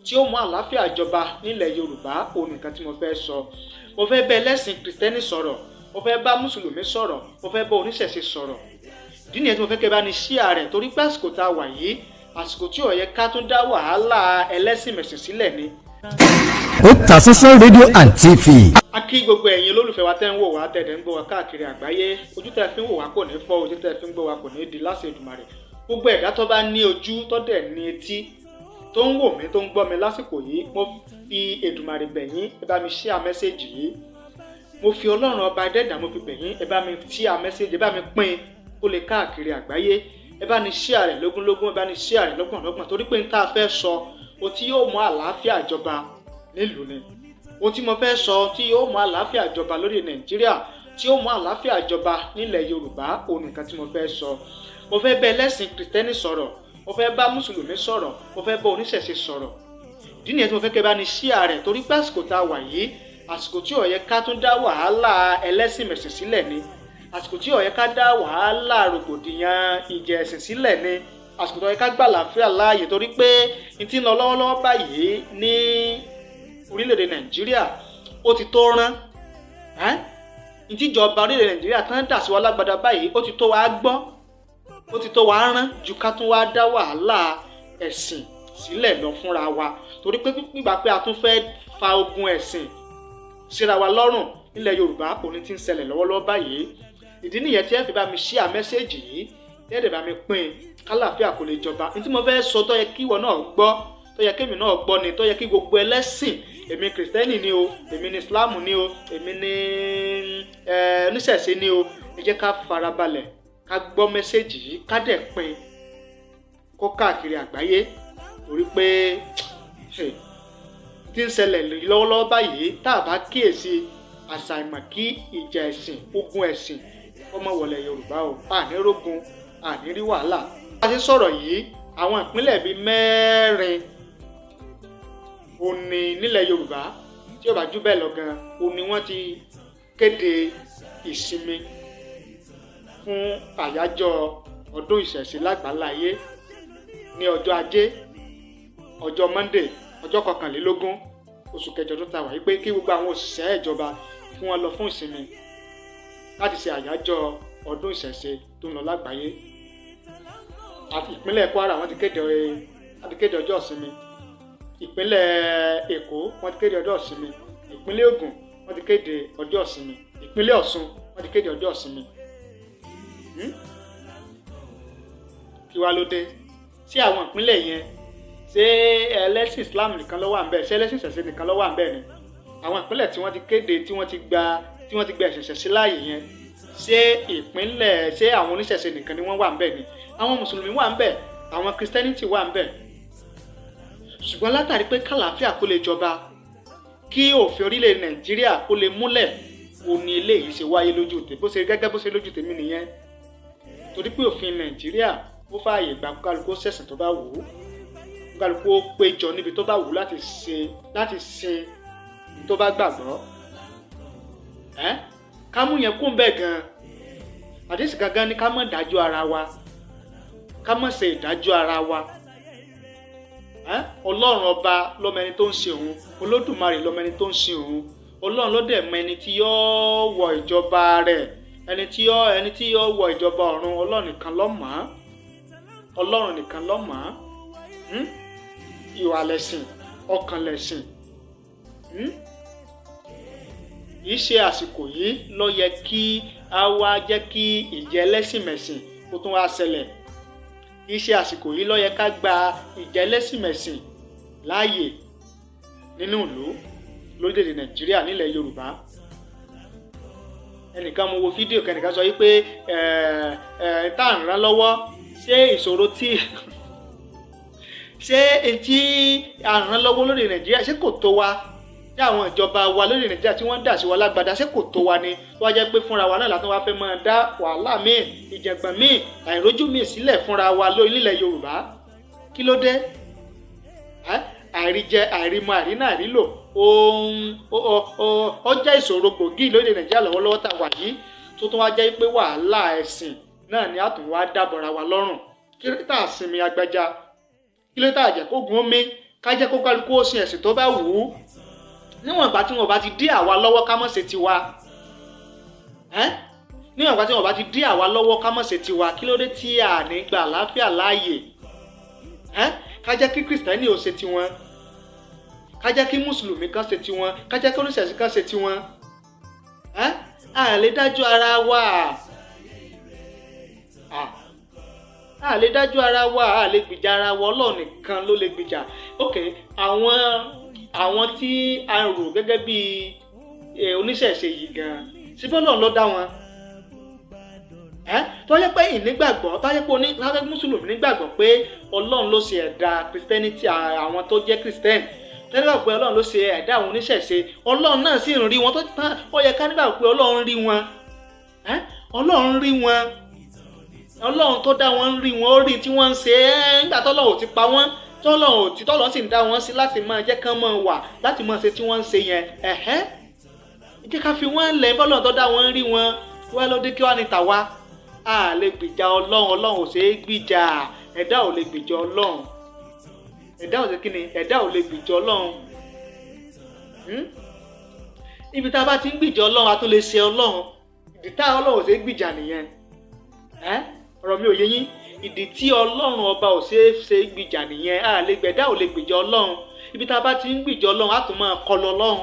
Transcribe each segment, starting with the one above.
tí ó mú àlàáfíà jọba nílẹ̀ Yorùbá òun nìkan tí mo fẹ́ sọ. Mo fẹ́ bá ẹlẹ́sìn Kristẹni sọ̀rọ̀, mo fẹ́ bá Mùsùlùmí sọ̀rọ̀, mo fẹ́ bá oníṣẹ̀ṣe sọ̀rọ̀. Ìdí nìyẹn tí mo fẹ́ kẹ́ bá ní share rẹ̀ torí pé àsìkò tá a wà yìí àsìkò tí ó yẹ ká tún dá wàhálà ẹlẹ́sìn mẹ̀sìn sílẹ̀ ni. Otasansan rédíò and TV. A kí gbogbo ẹ̀yin olólùfẹ́ wa tẹ́ ń wò wá tẹ̀dẹ̀ ń gbọ́ wa káàkiri àgbáyé. Ojú tẹ́ fi ń wò wá kò ní fọ́, ojú tẹ́ fi ń gbọ́ wa kò ní di láṣẹ Èdùmàrè. Gbogbo ẹ̀dá tó bá ní ojú tó dẹ̀ ní etí tó ń wò mí tó ń gbọ́ mi lásìkò yìí, mo fi Èdùmàrè bẹ̀ yín, ẹ bá mi share message yìí. Mo fi Ọlọ́run ọba Adẹ́dàá mo fi bẹ̀ yín, ẹ bá mi share message, ẹ bá mi pín kó lè káàkiri àgbáyé. Ẹ bá ní share rẹ̀ lógúnlógún, ẹ bá ní share rẹ̀ lọ́gbọ̀nlọ́gbọ̀n torí pé n tá fẹ́ sọ ohun tí yóò mú àlàáfíà jọba nílùú ni. Ohun tí mo fẹ́ sọ tí yóò mú àlàáfíà jọba lórí Nàìjíríà, tí yóò mú àlàáfíà jọba nílẹ̀ Yorùbá òun nìkan tí mo fẹ́ sọ. Mo fẹ́ bá ẹlẹ́sìn Kristẹni sọ̀rọ̀, mo fẹ́ bá Mùsùlùmí sọ̀rọ̀, mo fẹ́ bá oníṣẹ̀ṣe sọ̀rọ̀. Ìdí nìyẹn tí mo fẹ́ kẹ́ bá ní share rẹ̀ torí pé àsìkò tá a wà yìí àsìkò tí ó yẹ ká tún dá wàhálà ẹlẹ́sìn mẹ̀sìn sílẹ̀ ni. Àsìkò tí ó yẹ ká dá wàhálà rògbòdìyàn ìjà ẹ̀sìn sílẹ̀ ni. Àsìkò tó yẹ ká gbà láàfíà láàyè torí pé n ti ń lọ lọ́wọ́lọ́wọ́ báyìí ní orílẹ̀-èdè Nàìjíríà ó ti tó rán. N tí ìjọba orílẹ̀-èdè Nàìjíríà tán dà sí wa lágbádá báyìí ó ti tó wa gbọ́, ó ti tó wa rán ju ká tún wá dá wàhálà ẹ̀sìn sílẹ̀ lọ fúnra wa torí pé gbígbà pé a tún fẹ́ fa ogun ẹ̀sìn síra wa lọ́rùn nílẹ̀ Yorùbá òní tí ń ṣẹlẹ̀ lọ́wọ́lọ́wọ́ báyìí. Ìdí nìyẹn tí ẹ fi bá mi share message yìí, ẹ dẹ̀ bá mi pín kálàáfíà kó lè jọba. Ní tí mo fẹ́ sọ tó yẹ kí ìwọ náà gbọ́, tó yẹ kémi náà gbọ́ ni, tó yẹ kí gbogbo ẹlẹ́sìn, èmi Kristẹni ni o, èmi ni Islam ni o, èmi ni oníṣẹ̀ṣe ni o, ẹ jẹ́ ká farabalẹ̀ ká gbọ́ message yìí ká dẹ̀ pín kó káàkiri àgbáyé torí pé tí ń ṣẹlẹ̀ lọ́wọ́lọ́wọ́ báyìí tá a bá kíyèsí àṣàìmọ̀ kí ìjà ẹ̀sìn, ogun ẹ̀sìn ọmọ wọlé Yorùbá o, àní rógun, àní rí wàhálà. Bá a ṣe sọ̀rọ̀ yìí, àwọn ìpínlẹ̀ bíi 4 òní nílẹ̀ Yorùbá tí ó bá jù bẹ́ẹ̀ lọ gan, òní wọ́n ti kéde ìsinmi fún àyájọ́ ọdún ìṣẹ̀ṣe lágbàláyé ní ọjọ́ Ajé, ọjọ́ Monday, ọjọ́ 21 oṣù kẹjọ tó ta wà pé kí gbogbo àwọn òṣìṣẹ́ ìjọba kí wọ́n lọ fún ìsinmi láti ṣe àyájọ́ ọdún ìṣẹ̀ṣe tó ń lọ lágbàáyé. Àti ìpínlẹ̀ Kwara wọ́n ti kéde ọjọ́ ìsinmi, ìpínlẹ̀ Èkó wọ́n ti kéde ọjọ́ ìsinmi, ìpínlẹ̀ Ògùn wọ́n ti kéde ọjọ́ ìsinmi, ìpínlẹ̀ Ọ̀ṣun wọ́n ti kéde ọjọ́ ìsinmi. Kí wá ló dé? Sí àwọn ìpínlẹ̀ yẹn ṣé ẹlẹ́sìn Islam nìkan ló wà ń bẹ̀, ṣé ẹlẹ́sìn ìṣẹ̀ṣe nìkan ló wà ń bẹ̀ ni? Àwọn ìpínlẹ̀ tí wọ́n ti kéde tí wọ́n ti gba ìṣẹ̀ṣe sí láàyè yẹn, ṣé àwọn oníṣẹ̀ṣe nìkan ni wọ́n wà ń bẹ̀ ni? Àwọn Mùsùlùmí wà ń bẹ̀, àwọn Christianity wà ń bẹ̀. Ṣùgbọ́n látàrí pé kàlàáfíà kó lè jọba, kí òfin orílẹ̀ Nàìjíríà kó lè múlẹ̀, òní eléyìí ṣe wáyé lójú tèmi, gẹ́gẹ́ bó ṣe lójú tèmi nìyẹn. Torí pé òfin Nàìjíríà ó fààyè gbà kálukú ṣẹ̀sìn tó bá wù ú, kálukú ó péjọ níbi tó bá wù ú láti sin tó bá gbàgbọ́. Ká mú yẹn kún bẹ́ẹ̀ gan, àdéhùn gangan ni ká má dájọ́ ara wa, ká má ṣe ìdájọ́ ara wa. Ọlọ́run ọba ló mọ ẹni tó ń ṣe òun, Olódùmarè ló mọ ẹni tó ń ṣe òun, Ọlọ́run ló dẹ̀ mọ ẹni tí yóò wọ ìjọba rẹ̀, ẹni tí yóò wọ ìjọba ọ̀run, Ọlọ́run nìkan ló mọ̀, Ọlọ́run nìkan ló mọ̀. Ìwà lẹ̀sìn, ọkàn lẹ̀sìn. Kìí ṣe àsìkò yìí ló yẹ kí a wá jẹ́ kí ìjà ẹlẹ́sìn mẹ̀sìn kó tún wá ṣẹlẹ̀. Kìí ṣe àsìkò yìí ló yẹ ká gba ìjà ẹlẹ́sìn mẹ̀sìn láàyè nínú ìlú lórílẹ̀-èdè Nàìjíríà nílẹ̀ Yorùbá. Ẹnìkan mo wo fídíò kẹ́nìkan sọ wípé tá à ń rán lọ́wọ́ ṣé ìṣòro tí à ń rán lọ́wọ́ lórí Nàìjíríà ṣé kò tó wa? Tí àwọn ìjọba wa lórí Nàìjíríà tí wọ́n dà sí wa lágbádá ṣé kò tó wa ni? Tó wá jẹ́ pé fúnra wa náà látún wá fẹ́ máa dá wàhálà míì, ìjàngbọ̀n míì, àìrójú míì sílẹ̀ fúnra wa lórí ilẹ̀ Yorùbá. Kí ló dé? Àìríjẹ, àìrímọ, àìrínà, àìrílò ó jẹ́ ìṣòro gbòógì lórí Nàìjíríà lọ́wọ́lọ́wọ́ tá a wà yìí, tó tún wá jẹ́ pé wàhálà ẹ̀sìn náà ni a tún wá dábọ̀ra wa lọ́rùn. Kí ló tà sinmi agbájá? Kí ló tà jẹ́ kó gun omi ká jẹ́ kó kálukú ó sin ẹ̀sìn tó bá wù ú níwọ̀n ìgbà tí wọ́n bá ti dí àwa lọ́wọ́ ká má ṣe tiwa níwọ̀n ìgbà tí wọ́n bá ti dí àwa lọ́wọ́ ká má ṣe tiwa kí ló dé tí a ní gba àlàáfíà láàyè ká jẹ́ kí kìrìsìtẹ́nì ó ṣe tiwọn ká jẹ́ kí mùsùlùmí kan ṣe tiwọn ká jẹ́ kí oníṣẹ̀ṣe kan ṣe tiwọn a lè dájú ara wa a lè dájú ara wa a lè gbìjà ara wa Ọlọ́run nìkan ló lè gbìjà ok àwọn tí a rò gẹ́gẹ́ bí oníṣẹ̀ṣe yìí gan síbí Ọlọ́run ló dá wọn tó yẹ pé ìnígbàgbọ́ tó yẹ pé mùsùlùmí nígbàgbọ́ pé Ọlọ́run ló ṣe ẹ̀dá Christianity àwọn tó jẹ́ Christian tẹ́lẹ̀ pé Ọlọ́run ló ṣe ẹ̀dá àwọn oníṣẹ̀ṣe Ọlọ́run náà sì ń rí wọn tó tán ó yẹ ká nígbà pé Ọlọ́run rí wọn Ọlọ́run rí wọn Ọlọ́run tó dá wọn rí wọn ó rí tí wọ́n ń ṣe nígbà tọ́lọ́run ò ti pa wọ́n tọ́lọ́run sì ń dá wọn sí láti máa jẹ́ kán máa wà láti máa ṣe tí wọ́n ń ṣe yẹn jẹ́ ká fi wọ́n lẹ̀ bọ́lọ́run tó dá wọn rí wọn wá lóde kí wá ní tàwa a lè gbìjà Ọlọ́run ò ṣe é gbìjà ẹ̀dá ò lè gbìjà Ọlọ́run ẹ̀dá ò lè kíni ẹ̀dá ò lè gbìjà Ọlọ́run ibi tá a bá ti ń gbìjà Ọlọ́run a tó lè ṣe Ọlọ́run ìdí tá Ọlọ́run ò ṣe é gbìjà nìyẹn ọ̀rọ̀ mi ò yé yín ìdí tí Ọlọ́run ọba ò ṣe é gbìjà nìyẹn a lè gbẹ̀dá ò lè gbìjà Ọlọ́run ibi tá a bá ti ń gbìjà Ọlọ́run a tún máa kọlọ Ọlọ́run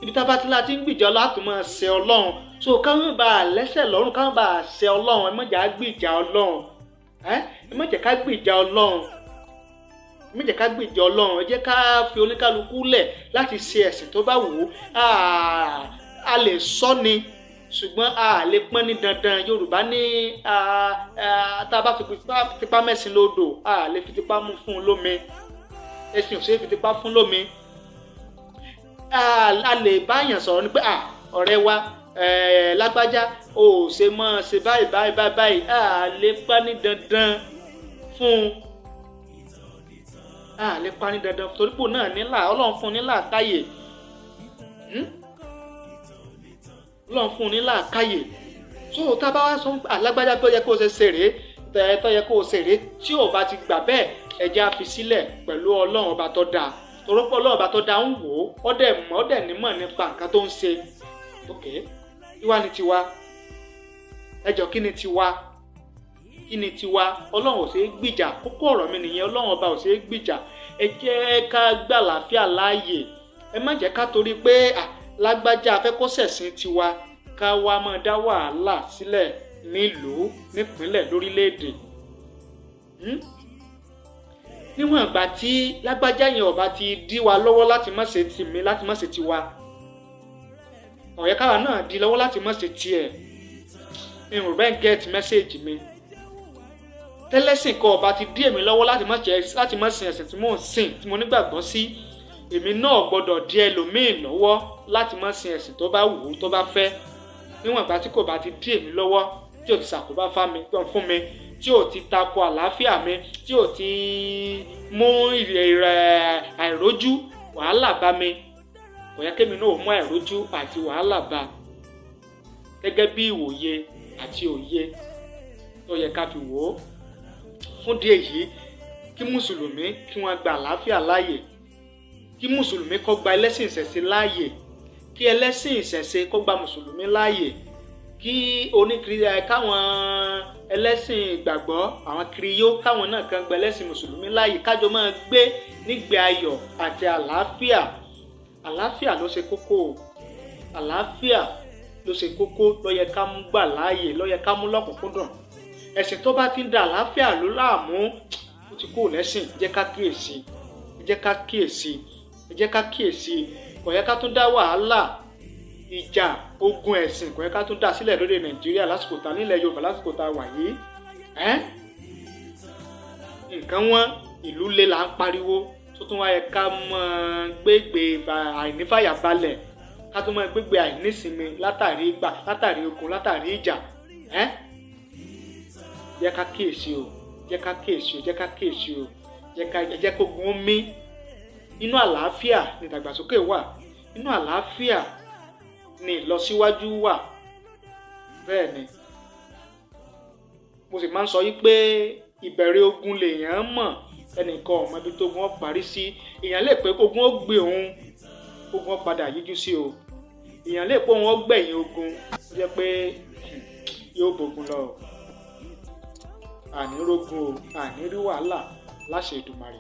ibi tá a bá ti láti ń gbìjà Ọlọ́run a tún máa ṣe Ọlọ́run so káwọn bá a lẹ́sẹ̀ lọ́rùn káwọn bá a ṣe Ọlọ́run ẹ má jẹ́ ká gbìjà Ọlọ́run ẹ má jẹ́ ká gbìjà Ọlọ́run ẹ má jẹ́ ká gbìjà Ọlọ́run ẹ jẹ́ ká fi oníkálukú lẹ̀ láti ṣe ẹ̀sìn tó bá wù ú a lè sọ ni ṣùgbọ́n a lè pọ́n ní dandan Yorùbá ní tá a bá fi tipá mẹ́sìn lódò a lè fi tipá mú fún un lómi ẹ̀sìn ò ṣe é fi tipá fún lómi a lè báyàn sọ̀rọ̀ ní pé ọ̀rẹ́ wa lágbájá o ò ṣe mọ́ ṣe báyìí a lè pa ní dandan fún a lè pa ní dandan torípò náà nílà Ọlọ́run fún nílà káyè Ọlọ́run fún nílà káyè so tá a bá wá sọ alágbájá tó yẹ kó o ṣe ṣeré tó yẹ kó o ṣeré tí ò bá ti gbà bẹ́ẹ̀ ẹja fi sílẹ̀ pẹ̀lú Ọlọ́run ọba tó dáa torípò Ọlọ́run ọba tó dáa ń wò ó ọdẹ nímọ̀ nípa nǹkan tó ń ṣe ok ìwà ni tiwa ẹjọ́ kí ni tiwa Ọlọ́run ò ṣe é gbìjà kókó ọ̀rọ̀ mi nìyẹn Ọlọ́run ọba ò ṣe é gbìjà ẹ jẹ́ ká gbà láàfíà láàyè ẹ má jẹ́ ká torí pé lágbájá afẹ́kọ́sẹ̀sìn tiwa ká wá máa dá wàhálà sílẹ̀ nílùú nípínlẹ̀ lórílẹ̀‐èdè níwọ̀n ìgbà tí lágbájá yẹn ọba ti dí wa lọ́wọ́ láti má ṣe tìmí láti má ṣe tiwa ọ̀yẹ́ káwa náà di lọ́wọ́ láti má ṣe tiẹ̀ irun bẹ́ẹ̀ get message mi tẹ́lẹ̀sìn kan ọba ti dí èmi lọ́wọ́ láti má sin ẹ̀sìn tí mò ń sìn tí mo nígbàgbọ́ sí èmi náà gbọ́dọ̀ di ẹlòmíì lọ́wọ́ láti má sin ẹ̀sìn tó bá wù ú tó bá fẹ́ níwọ̀n ìgbà tí kò bá ti dí èmi lọ́wọ́ tí ò ti ṣàkóbá fún mi tí ò ti tako àlàáfíà mi tí ò ti mú àìrójú wàhálà bá mi kò yẹ kémi náà mú àìrójú àti wàhálà bá gẹ́gẹ́ bí ìwòye àti òye tó yẹ ká fi wò ó fún díẹ̀ yìí kí mùsùlùmí kí wọ́n gba àlàáfíà láàyè kí mùsùlùmí kó gba ẹlẹ́sìn ìṣẹ̀ṣe láàyè kí ẹlẹ́sìn ìṣẹ̀ṣe kó gba mùsùlùmí láàyè kí káwọn ẹlẹ́sìn ìgbàgbọ́ àwọn kiriyó káwọn náà kan gba ẹlẹ́sìn mùsùlùmí láàyè kájọ máa gbé nígbé ayọ̀ àti àlàáfíà ló ṣe kókó àlàáfíà ló ṣe kókó ló yẹ ká mú gbà láàyè ló yẹ ká mú lọ́kùnkúndùn ẹ̀sìn tó bá ti ń da àlàáfíà ló láàmú ó ti kó lẹ́sìn jẹ́ ká kíyèsí kò yẹ ká tún dá wàhálà ìjà ogun ẹ̀sìn kò yẹ ká tún dá sílẹ̀ lórí Nàìjíríà lásìkò tá nílẹ̀ Yorùbá lásìkò tá wà yìí nǹkan wọn ìlú lé là ń pariwo tó tún wáyé ká mọ gbégbé àìnífàyàbalẹ̀ ká tún mọ gbégbé àìnísinmi látàrí ogun látàrí ìjà jẹ́ ká kíyèsí o jẹ́ kó gun mí inú àlàáfíà ni ìdàgbàsókè wà inú àlàáfíà ni ìlọsíwájú wà bẹ́ẹ̀ ni mo sì máa ń sọ yí pé ìbẹ̀rẹ̀ ogun lèèyàn mọ̀ ẹnìkan ọmọ ibi tógun ó parí sí. Èèyàn lè pé kógun ó gbé òun, kógun ó padà yíjú sí o. Èèyàn lè pé òun ó gbẹ̀yìn ogun, ó jẹ́ pé yóò bógun lọ. Àní rógun o, àní rí wàhálà láṣẹ Èdùmàrè.